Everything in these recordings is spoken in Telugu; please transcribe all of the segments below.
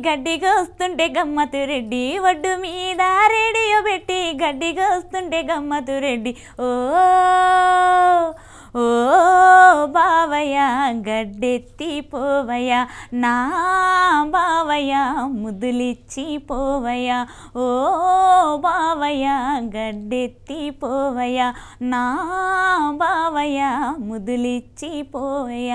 గడ్డిగొస్తుంటే గమ్మతు రెడ్డి ఒడ్డు మీద రేడియో పెట్టి గడ్డిగొస్తుంటే గమ్మతు రెడ్డి ఓ ఓ బావయ్య గడ్డెత్తి పోవయ్య నా బావయ్య ముద్దులిచ్చి పోవయ్య ఓ బావయ్య గడ్డెత్తి పోవయ్య నా బావయ్య ముద్దులిచ్చి పోవయ్య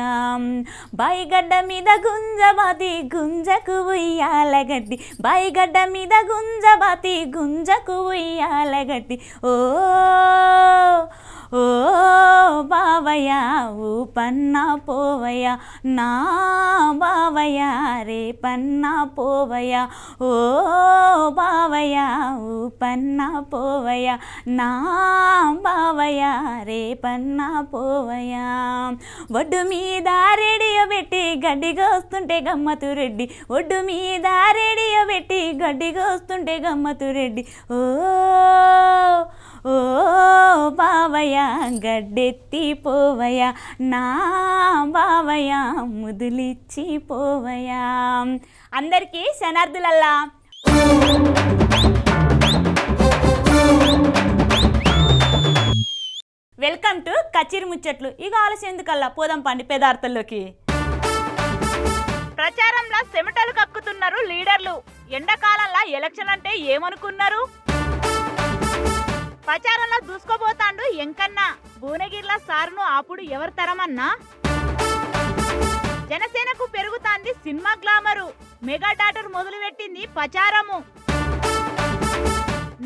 బాయిగడ్డ మీద గుంజబాతి గుంజకు ఉయ్యాలగడ్డి బాయిగడ్డ మీద గుంజబాతి గుంజకు ఉయ్యాలగడ్డి ఓ ఓ బావయ్య ఊపన్నా పోవయ్య నా బావయ్య రేపన్నా పోవయ్య ఓ బావయ్య ఊపన్నా పోవయ్య నా బావయ్య రేపన్నా పోవయ్య ఒడ్డు మీద రేడియో పెట్టి గడ్డిగొస్తుంటే గమ్మతు రెడ్డి ఒడ్డు మీద రేడియో పెట్టి గడ్డిగొస్తుంటే గమ్మతు రెడ్డి ఓ ఓ బావయ్య గడ్డెత్తి పోవయ్య నా బావయ్య ముదులిచ్చి పోవయ్య. అందరికీ శనార్థులల్లా. వెల్కమ్ టు కచేరి ముచ్చట్లు. ఇక ఆలస్యం ఎందుకల్లా పోదాం పండి పదార్థాల్లోకి. ప్రచారంలో చెమటలు కక్కుతున్నారు లీడర్లు. ఎండాకాలంలో ఎలక్షన్ అంటే ఏమనుకున్నారు? ప్రచారంలో దూసుకోబోతాండు ఎంకన్నా. భువనగిరిలో సారును ఆపుడు ఎవరి తరమన్నా? జనసేనకు పెరుగుతాంది సినిమా గ్లామరు. మెగా డాటర్ మొదలు పెట్టింది ప్రచారము.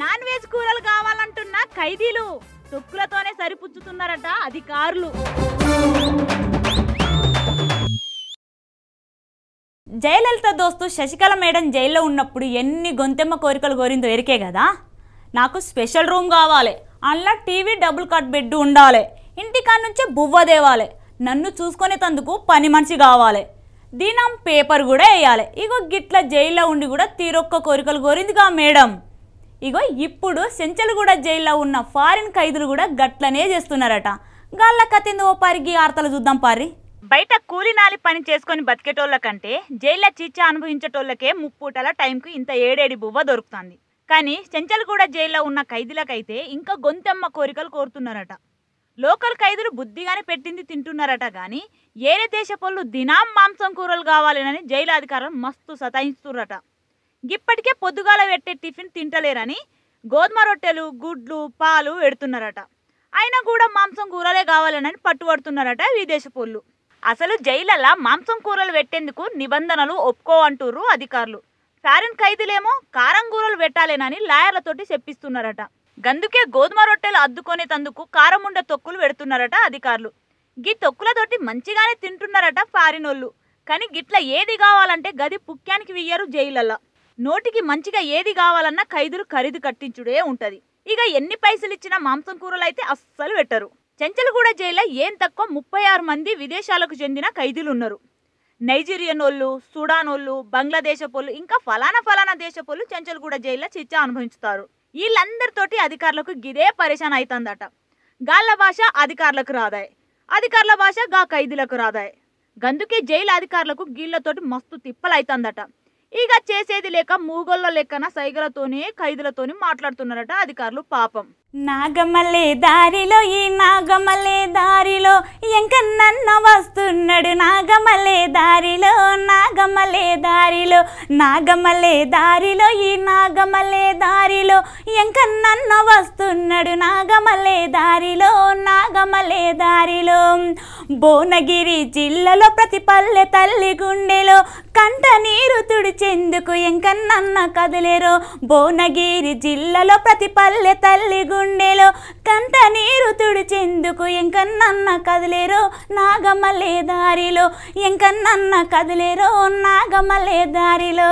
నాన్ వెజ్ కూరలు కావాలంటున్న ఖైదీలు తొక్కులతోనే సరిపుచ్చుతున్నారట అధికారులు. జయలలిత దోస్తు శశికళ మేడం జైల్లో ఉన్నప్పుడు ఎన్ని గొంతెమ్మ కోరికలు కోరిందో ఎరికే కదా. నాకు స్పెషల్ రూమ్ కావాలి, అందులో టీవీ డబుల్ కట్ బెడ్ ఉండాలి, ఇంటికాడ నుంచే బువ్వ దేవాలి, నన్ను చూసుకునేందుకు పని మనిషి కావాలి, దినం పేపర్ కూడా వేయాలి. ఇగో గిట్ల జైల్లో ఉండి కూడా తీరొక్క కోరికలు కోరిందిగా మేడం. ఇగో ఇప్పుడు సెంచల్గూడ జైల్లో ఉన్న ఫారిన్ ఖైదులు కూడా గట్లనే చేస్తున్నారట. గాళ్ళ కతింది ఓ పారికి ఆర్తలు చూద్దాం పారి. బయట కూలి నాలి పని చేసుకొని బతికేటోళ్ళ కంటే జైల్లో చిచ్చా అనుభవించేటోళ్ళకే ముప్పూటల టైంకు ఇంత ఏడేడి బువ్వ దొరుకుతుంది. కానీ చెంచల్గూడ జైల్లో ఉన్న ఖైదీలకైతే ఇంకా గొంతెమ్మ కోరికలు కోరుతున్నారట. లోకల్ ఖైదీలు బుద్ధిగానే పెట్టింది తింటున్నారట. కానీ ఏరే దేశపోళ్ళు దినాం మాంసం కూరలు కావాలని జైలు అధికారులు మస్తు సతాయిస్తున్నారట. ఇప్పటికే పొద్దుగాల పెట్టే టిఫిన్ తింటలేరని గోధుమ రొట్టెలు గుడ్లు పాలు పెడుతున్నారట. అయినా కూడా మాంసం కూరలే కావాలని పట్టుబడుతున్నారట విదేశపోళ్ళు. అసలు జైలల్లో మాంసం కూరలు పెట్టేందుకు నిబంధనలు ఒప్పుకో అంటుర్రు అధికారులు. ఫారిన్ ఖైదీలేమో కారం కూరలు పెట్టాలేనని లాయర్లతోటి చెప్పిస్తున్నారట. గందుకే గోధుమ రొట్టెలు అద్దుకునే తందుకు కారం ఉండే తొక్కులు పెడుతున్నారట అధికారులు. గీ తొక్కులతోటి మంచిగానే తింటున్నారట ఫారినోళ్ళు. కానీ గిట్ల ఏది కావాలంటే గది పుక్యానికి వియ్యరు జైలల్లో. నోటికి మంచిగా ఏది కావాలన్నా ఖైదీలు ఖరీదు కట్టించుడే ఉంటది. ఇక ఎన్ని పైసలు ఇచ్చినా మాంసం కూరలు అయితే అస్సలు పెట్టరు. చెంచల్గూడ జైల్లో ఏం తక్కువ 36 మంది విదేశాలకు చెందిన ఖైదీలు ఉన్నారు. నైజీరియన్ వాళ్ళు, సుడాన్ వాళ్ళు, బంగ్లాదేశ్ వాళ్ళు, ఇంకా ఫలానా దేశపోళ్ళు చెంచల్గూడ జైల్లో చిచ్చా అనుభవించుతారు. వీళ్ళందరితోటి అధికారులకు గిదే పరేషాన్ అవుతుందట. గాళ్ళ భాష అధికారులకు రాదాయి, అధికారుల భాష గా ఖైదీలకు రాదాయి. గందుకే జైలు అధికారులకు గీళ్లతోటి మస్తు తిప్పలు అవుతుందట. ఇక చేసేది లేక మూగోళ్ళ లెక్కన సైగలతోనే ఖైదీలతోని మాట్లాడుతున్నారట అధికారులు. పాపం. నాగమల్లే దారిలో ఈ నాగమల్లే దారిలో ఎంకన్న వస్తున్నాడు, నాగమల్లే దారిలో నాగమల్లే దారిలో నాగమల్లే దారిలో ఈ నాగమల్లే దారిలో ఎంకన్న వస్తున్నాడు, నాగమల్లే దారిలో నాగమల్లే దారిలో. భువనగిరి జిల్లాలో ప్రతి పల్లె తల్లి గుండెలో కంట నీరు తుడిచెందుకు ఎంకన్న కదిలేరో. భువనగిరి జిల్లాలో ప్రతి పల్లె తల్లి గుండెలో కంట నీరు తుడిచెందుకు ఎంకన్న కదిలేరో, నాగమల్లే దారిలో ఎంకన్న కదిలేరో నాగమల్లే దారిలో.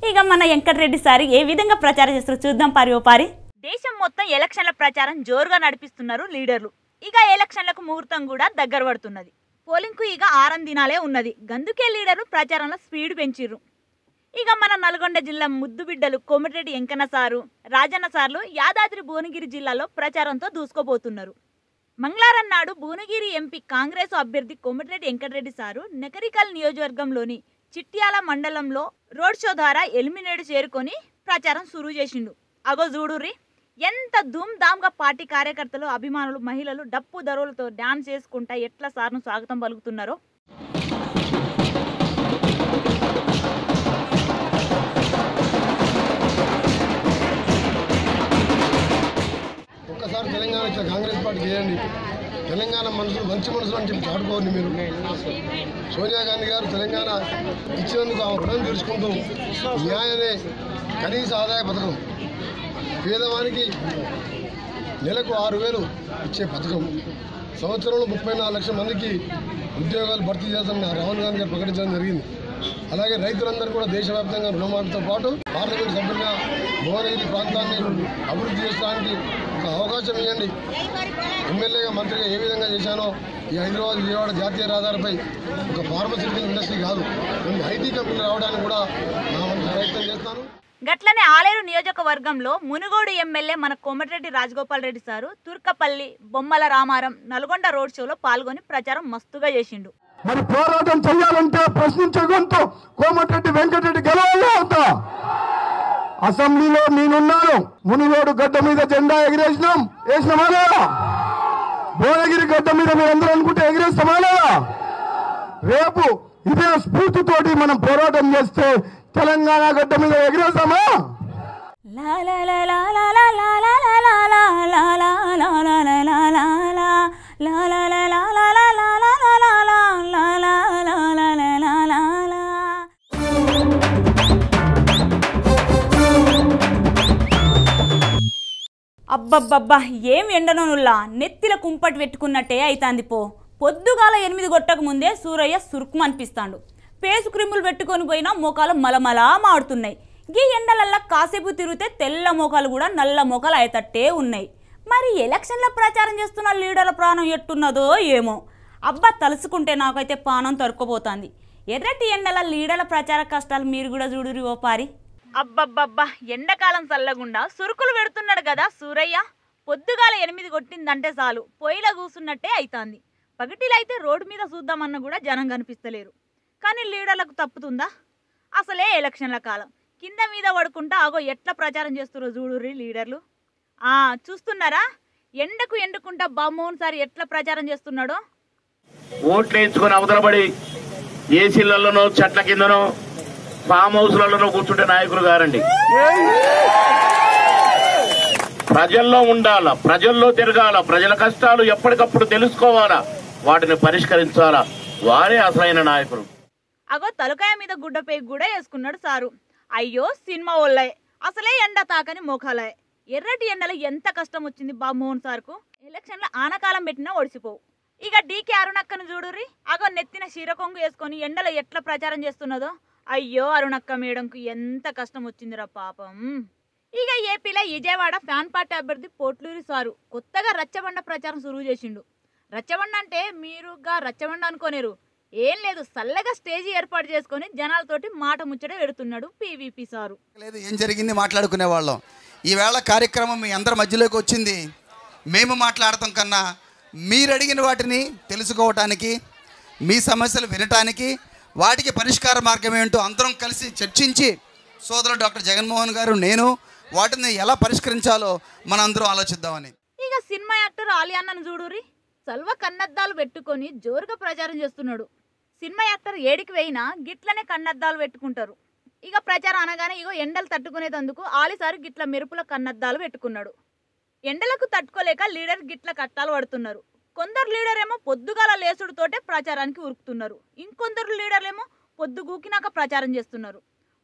ఇక మన వెంకటరెడ్డి సార్ ఏ విధంగా ప్రచారం చేస్తారో చూద్దాం పారి. ఓ పారి. దేశం మొత్తం ఎలక్షన్ల ప్రచారం జోరుగా నడిపిస్తున్నారు లీడర్లు. ఇక ఎలక్షన్లకు ముహూర్తం కూడా దగ్గర పడుతున్నది. పోలింగ్కు ఇక 6 దినాలే ఉన్నది. గందుకే లీడర్లు ప్రచారంలో స్పీడ్ పెంచిర్రు. ఇక మన నల్గొండ జిల్లా ముద్దు బిడ్డలు కోమటిరెడ్డి వెంకన్న సారు, రాజన్న సార్లు యాదాద్రి భువనగిరి జిల్లాలో ప్రచారంతో దూసుకోబోతున్నారు. మంగళవారం నాడు భువనగిరి ఎంపీ కాంగ్రెస్ అభ్యర్థి కోమటిరెడ్డి వెంకటరెడ్డి సారు నకరికల్ నియోజకవర్గంలోని చిట్యాల మండలంలో రోడ్ షో ద్వారా ఎలిమినేట్ చేరుకొని ప్రచారం సురు చేసిండు. అగో చూడుర్రి ఎంత ధూమ్ధామ్గా పార్టీ కార్యకర్తలు, అభిమానులు, మహిళలు డప్పు దరువులతో డ్యాన్స్ చేసుకుంటా ఎట్లా సార్ను స్వాగతం పలుకుతున్నారో. ఒక్కసారి తెలంగాణ కాంగ్రెస్ పార్టీ చేయండి. తెలంగాణ మనుషులు మంచి మనుషులు అని చెప్పి చాటుకోండి. మీరు సోనియా గాంధీ గారు తెలంగాణ ఇచ్చినందుకు ఆమె రుణం తీర్చుకుంటూ న్యాయనే కనీస ఆదాయ పథకం, పేదవానికి నెలకు 6,000 ఇచ్చే పథకం, సంవత్సరంలో 34 లక్షల మందికి ఉద్యోగాలు భర్తీ చేస్తామని రాహుల్ గాంధీ గారు ప్రకటించడం జరిగింది. అలాగే రైతులందరూ కూడా దేశవ్యాప్తంగా రుణమాఫీతో పాటు పార్లమెంట్ సభ్యులుగా భువనగిరి ప్రాంతాన్ని అభివృద్ధి చేయడానికి ఒక అవకాశం ఇవ్వండి. ఎమ్మెల్యేగా, మంత్రిగా ఏ విధంగా చేశానో ఈ హైదరాబాద్, విజయవాడ జాతీయ రహదారిపై ఒక ఫార్మస్యూటికల్ ఇండస్ట్రీ కాదు, కొన్ని ఐటీ కంపెనీలు రావడానికి కూడా నా వంతు ప్రయత్నం చేస్తాను. గట్లనే ఆలేరు నియోజకవర్గంలో మునుగోడు ఎమ్మెల్యే మన కోమటిరెడ్డి రాజగోపాల్ రెడ్డి సారు తుర్కపల్లి, బొమ్మల రామారం, నల్గొండ రోడ్ షోలో పాల్గొని ప్రచారం మస్తుగా చేసిండు. మరి పోరాటం చేయాలంటే ప్రశ్నించే గొంతు కోమటిరెడ్డి వెంకటరెడ్డి గెలవాలే అవుతా. అసెంబ్లీలో నేనున్నాను. మునుగోడు గడ్డ మీద జెండా వేసినామా లేదా? భువనగిరి గడ్డ మీద మీరందరూ అనుకుంటే ఎగిరేస్తామా లేదా? రేపు ఇదే స్ఫూర్తితోటి మనం పోరాటం చేస్తే తెలంగాణ గడ్డ మీద ఎగిరేస్తామా? అబ్బబ్బబ్బా ఏం ఎండనుల్లా నెత్తిల కుంపటి పెట్టుకున్నట్టే అయితాంది పో. పొద్దుగాల 8 గొట్టకు ముందే సూరయ్య సురుకు అనిపిస్తాడు. పేసు క్రిములు పెట్టుకొని పోయినా మోకాలు మలమలా మాడుతున్నాయి. గీ ఎండలల్లా కాసేపు తిరిగితే తెల్ల మోకాలు కూడా నల్ల మోకాలు అయ్యేటట్టే ఉన్నాయి. మరి ఎలక్షన్ల ప్రచారం చేస్తున్న లీడర్ల ప్రాణం ఎట్టున్నదో ఏమో. అబ్బా తలుసుకుంటే నాకైతే పానం తరుక్కుపోతుంది. ఎర్రటి ఎండల లీడర్ల ప్రచార కష్టాలు మీరు కూడా చూడురి ఓ పారి. అబ్బబ్బబ్బా ఎండాకాలం చల్లగుండా సురుకులు పెడుతున్నాడు కదా సూరయ్య. పొద్దుగాల 8 కొట్టిందంటే చాలు పొయ్యిలో కూసున్నట్టే అవుతుంది. పగటిలో అయితే రోడ్డు మీద చూద్దామన్నా కూడా జనం కనిపిస్తలేరు. కానీ లీడర్లకు తప్పుతుందా? అసలే ఎలక్షన్ల కాలం, కింద మీద పడుకుంటా ఆగో ఎట్లా ప్రచారం చేస్తున్నారో చూడుర్రి లీడర్లు. చూస్తున్నారా ఎండకు ఎండుకుంటా బామ్మోహన్ సార్ ఎట్లా ప్రచారం చేస్తున్నాడో. ఓట్లు వేయించుకొని అవతలబడి ఏసీలలోనో చెట్ల కిందనో ఫామ్ హౌస్లలో కూర్చుంటే నాయకులు గారండి. ప్రజల్లో ఉండాలా, ప్రజల్లో తిరగాల, ప్రజల కష్టాలు ఎప్పటికప్పుడు తెలుసుకోవాలా, వాటిని పరిష్కరించాలా, వారే అసలైన నాయకులు. అగో తలకాయ మీద గుడ్డ పేగు కూడా వేసుకున్నాడు సారు. అయ్యో సినిమా వాళ్ళే, అసలే ఎండ తాకని మోకాలే. ఎర్రటి ఎండలో ఎంత కష్టం వచ్చింది బామ్మోహన్ సార్కు. ఎలక్షన్లో ఆనకాలం పెట్టినా ఒడిసిపోవు. ఇక డీకే అరుణక్కను చూడుర్రి, అగో నెత్తిన శీరకొంగు వేసుకొని ఎండలో ఎట్లా ప్రచారం చేస్తున్నదో. అయ్యో అరుణక్క మేడంకు ఎంత కష్టం వచ్చిందిరా పాపం. ఇక ఏపీలో విజయవాడ ఫ్యాన్ పార్టీ అభ్యర్థి పోట్లూరి సారు కొత్తగా రచ్చబండ ప్రచారం సురువు చేసిండు. రచ్చబండ అంటే మీరుగా రచ్చబండ అనుకోనేరు, ఏం లేదు, చల్లగా స్టేజీ ఏర్పాటు చేసుకొని జనాలతోటి మాట ముచ్చట పెడుతున్నాడు పీవీపీ సారు. లేదు ఏం జరిగింది మాట్లాడుకునే వాళ్ళం. ఈవేళ కార్యక్రమం మీ అందరి మధ్యలోకి వచ్చింది. మేము మాట్లాడటం కన్నా మీరు అడిగిన వాటిని తెలుసుకోవటానికి, మీ సమస్యలు వినటానికి, వాటికి పరిష్కార మార్గం ఏంటో అందరం కలిసి చర్చించి సోదరుడు డాక్టర్ జగన్మోహన్ గారు, నేను వాటిని ఎలా పరిష్కరించాలో మనందరం ఆలోచిద్దామని. ఇక సినిమా యాక్టర్ ఆలియాన్నను చూడుర్రి, సల్వ కన్నద్దాలు పెట్టుకొని జోరుగా ప్రచారం చేస్తున్నాడు. సినిమా యాక్టర్ ఏడికి పోయినా గిట్లనే కన్నద్దాలు పెట్టుకుంటారు. ఇక ప్రచారం అనగానే ఇగో ఎండలు తట్టుకునేందుకు ఆలిసారి గిట్ల మెరుపుల కన్నద్దాలు పెట్టుకున్నాడు. ఎండలకు తట్టుకోలేక లీడర్ గిట్ల కట్టాలు పడుతున్నారు. కొందరు లీడర్ ఏమో పొద్దుగాల లేసుడుతోటే ప్రచారానికి ఉరుకుతున్నారు. ఇంకొందరు లీడర్లేమో పొద్దు గూకినాక ప్రచారం చేస్తున్నారు.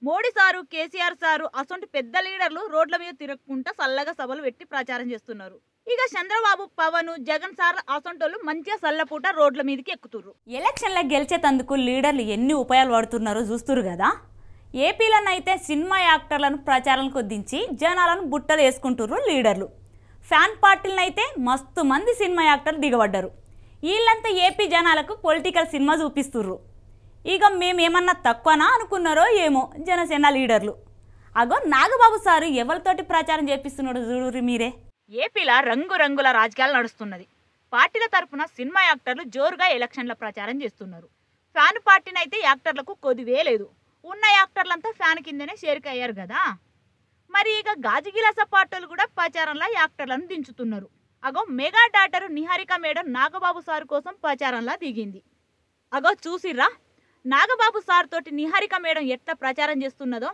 మోడీ సారు, కేసీఆర్ సారు అసొంటి పెద్ద లీడర్లు రోడ్ల మీద తిరగకుండా చల్లగా సభలు పెట్టి ప్రచారం చేస్తున్నారు. ఇక చంద్రబాబు, పవన్, జగన్ సార్ అసొంటోళ్ళు మంచిగా చల్లపూట రోడ్ల మీదకి ఎక్కుతుర్రు. ఎలక్షన్లో గెలిచేందుకు లీడర్లు ఎన్ని ఉపాయాలు పడుతున్నారో చూస్తురు కదా. ఏపీలోనైతే సినిమా యాక్టర్లను ప్రచారానికి దించి జనాలను బుట్టలు వేసుకుంటుర్రు లీడర్లు. ఫ్యాన్ పార్టీలనైతే మస్తు మంది సినిమా యాక్టర్లు దిగబడ్డారు. వీళ్ళంతా ఏపీ జనాలకు పొలిటికల్ సినిమా చూపిస్తుర్రు. ఇక మేమేమన్నా తక్కువనా అనుకున్నారో ఏమో జనసేన లీడర్లు. అగో నాగబాబు సారు ఎవరితోటి ప్రచారం చేపిస్తున్నాడు చూడుర్రి మీరే. ఏపీలో రంగురంగుల రాజకీయాలు నడుస్తున్నది. పార్టీల తరఫున సినిమా యాక్టర్లు జోరుగా ఎలక్షన్ల ప్రచారం చేస్తున్నారు. ఫ్యాన్ పార్టీనైతే యాక్టర్లకు కొదివే లేదు. ఉన్న యాక్టర్లంతా ఫ్యాన్ కిందనే చేరికయ్యారు కదా. మరి ఇక గాజుగిలాస పార్టీలు కూడా ప్రచారంలో యాక్టర్లను దించుతున్నారు. అగో mega daughter Niharika madam Nagababu sir కోసం ప్రచారంలో దిగింది. అగో చూసిర్రా నాగబాబు సార్ తోటి నిహారిక మేడం ఎట్లా ప్రచారం చేస్తున్నదో.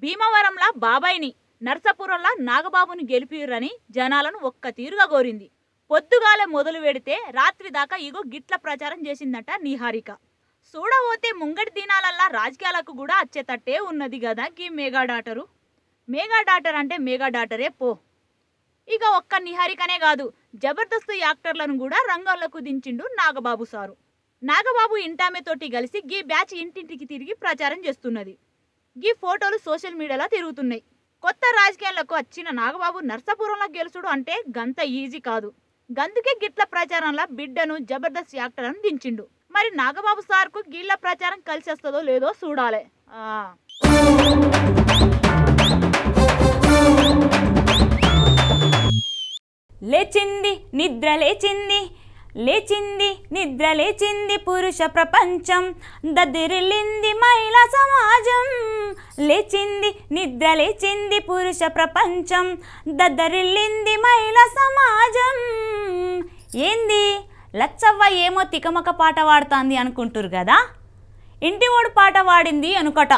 భీమవరంలా బాబాయిని, నర్సాపురంలా నాగబాబుని గెలిపిరని జనాలను ఒక్క తీరుగా కోరింది. పొద్దుగాలే మొదలు పెడితే రాత్రి దాకా ఇగో గిట్ల ప్రచారం చేసిందట నిహారిక. చూడబోతే ముంగటి దినాలల్లా రాజకీయాలకు కూడా వచ్చేటట్టే ఉన్నది కదా గీ మెగా డాటరు. మెగా డాటర్ అంటే మెగా డాటరే పో. ఇక ఒక్క నిహారికనే కాదు, జబర్దస్త్ యాక్టర్లను కూడా రంగంలోకి దించిండు నాగబాబు సారు. నాగబాబు ఇంటామెతోటి కలిసి గీ బ్యాచ్ ఇంటింటికి తిరిగి ప్రచారం చేస్తున్నది. గీ ఫోటోలు సోషల్ మీడియాలో తిరుగుతున్నాయి. కొత్త రాజకీయాలకు వచ్చిన నాగబాబు నర్సాపురంలో గెలుచుడు అంటే గంత ఈజీ కాదు. గందుకే గిట్ల ప్రచారంలో బిడ్డను జబర్దస్త్ యాక్టర్లను దించిండు. మరి నాగబాబు సార్కు గిళ్ళ ప్రచారం కలిసి వస్తుందో లేదో చూడాలి. లేచింది నిద్ర లేచింది, లేచింది నిద్ర లేచింది పురుష ప్రపంచం, దదిరిల్లింది మహిళా సమాజం. లేచింది నిద్ర లేచింది పురుష ప్రపంచం, దద్దరిల్లింది మహిళా సమాజం. ఏంది లచ్చవ్వ ఏమో తికమక పాట పాడుతుంది అనుకుంటురు కదా. ఇంటి ఓడు పాట పాడింది అనుకట.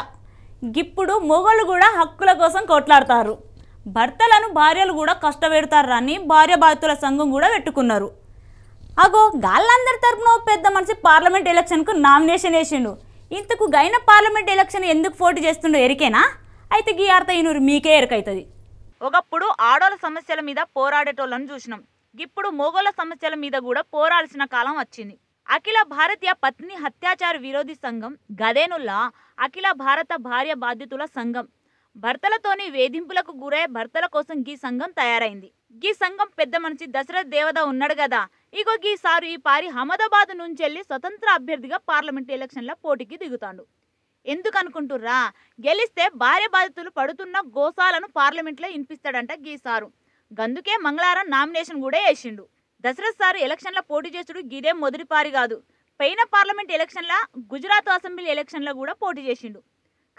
ఇప్పుడు మొగలు కూడా హక్కుల కోసం కొట్లాడతారు. భర్తలను భార్యలు కూడా కష్టపెడతారు అని భార్య బాధితుల సంఘం కూడా పెట్టుకున్నారు. అగో గాళ్ళందరి తరపున పెద్ద మనిషి పార్లమెంట్ ఎలక్షన్కు నామినేషన్ వేసిండు. ఇంతకు గైన పార్లమెంట్ ఎలక్షన్ ఎందుకు పోటీ చేస్తుండో ఎరికేనా? అయితే గీ అర్థ ఈనూరు మీకే ఎరకైతుంది. ఒకప్పుడు ఆడోళ్ళ సమస్యల మీద పోరాడేటోళ్ళని చూసినాం. ఇప్పుడు మొగోళ్ళ సమస్యల మీద కూడా పోరాడాల్సిన కాలం వచ్చింది. అఖిల భారతీయ పత్ని అత్యాచార విరోధి సంఘం గదేనుల్లా అఖిల భారత భార్య బాధితుల సంఘం. భర్తలతోని వేధింపులకు గురై భర్తల కోసం గీ సంఘం తయారైంది. గీ సంఘం పెద్ద మనిషి దశరథ్ దేవద ఉన్నాడు కదా. ఇగో గీసారు ఈ పారి అహ్మదాబాద్ నుంచి వెళ్ళి స్వతంత్ర అభ్యర్థిగా పార్లమెంట్ ఎలక్షన్ల పోటీకి దిగుతాడు. ఎందుకనుకుంటుర్రా? గెలిస్తే భార్య బాధితులు పడుతున్న గోసాలను పార్లమెంట్లో వినిపిస్తాడంట గీసారు. గందుకే మంగళవారం నామినేషన్ కూడా వేసిండు. దశరథ్ సారు ఎలక్షన్ల పోటీ చేసుడు గిదేం మొదటిపారి కాదు. పైన పార్లమెంట్ ఎలక్షన్ల గుజరాత్ అసెంబ్లీ ఎలక్షన్ల కూడా పోటీ చేసిండు.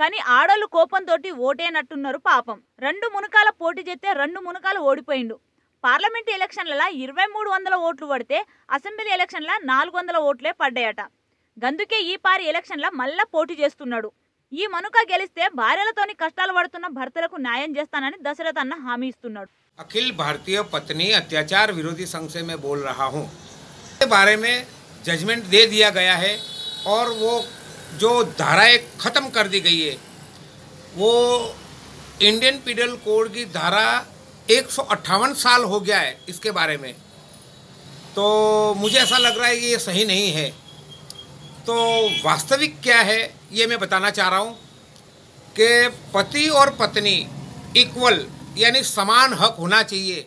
కానీ ఆడోళ్ళు కోపంతో ఓటేనట్టున్నారు పాపం. 2 మునకాల పోటీ చేస్తే 2 మునకాలు ఓడిపోయిండు. పార్లమెంట్ ఎలక్షన్లలో 2300 ఓట్లు పడితే అసెంబ్లీ ఎలక్షన్ల 400 ఓట్లే పడ్డాయట. గందుకే ఈ పారి ఎలక్షన్ల మళ్ళా పోటీ చేస్తున్నాడు. ఈ మనుక గెలిస్తే భార్యలతోని కష్టాలు పడుతున్న భర్తలకు న్యాయం చేస్తానని దశరథ్ అన్న హామీ ఇస్తున్నాడు. अखिल भारतीय पत्नी अत्याचार विरोधी संघ से मैं बोल रहा हूँ। इसके बारे में जजमेंट दे दिया गया है और वो जो धाराएं ख़त्म कर दी गई है वो इंडियन पीनल कोड की धारा 158 साल हो गया है इसके बारे में। तो मुझे ऐसा लग रहा है कि ये सही नहीं है। तो वास्तविक क्या है ये मैं बताना चाह रहा हूँ कि पति और पत्नी इक्वल यानी समान हक होना चाहिए।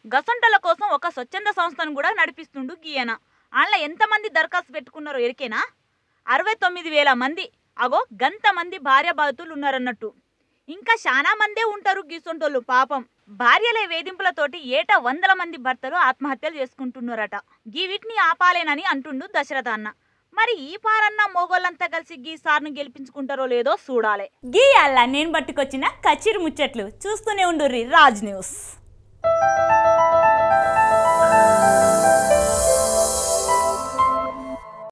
గసంటల కోసం ఒక స్వచ్ఛంద సంస్థను కూడా నడిపిస్తుండు గీయన. అందులో ఎంతమంది దరఖాస్తు పెట్టుకున్నారో ఎరికేనా? 69,000 మంది. అగో గంత మంది భార్య బాధితులు ఉన్నారన్నట్టు. ఇంకా చాలా మందే ఉంటారు గీసొంటోళ్ళు పాపం. భార్యల వేధింపులతోటి ఏటా 100 మంది భర్తలు ఆత్మహత్యలు చేసుకుంటున్నారట. గీ వీటిని ఆపాలేనని అంటుండు దశరథ అన్న. మరి ఈ పారన్న మొగోళ్ళంతా కలిసి గీ సార్ను గెలిపించుకుంటారో లేదో చూడాలి. గీ అలా నేను పట్టుకొచ్చిన కచిరి ముచ్చట్లు చూస్తూనే ఉండుర్రి రాజ్ న్యూస్.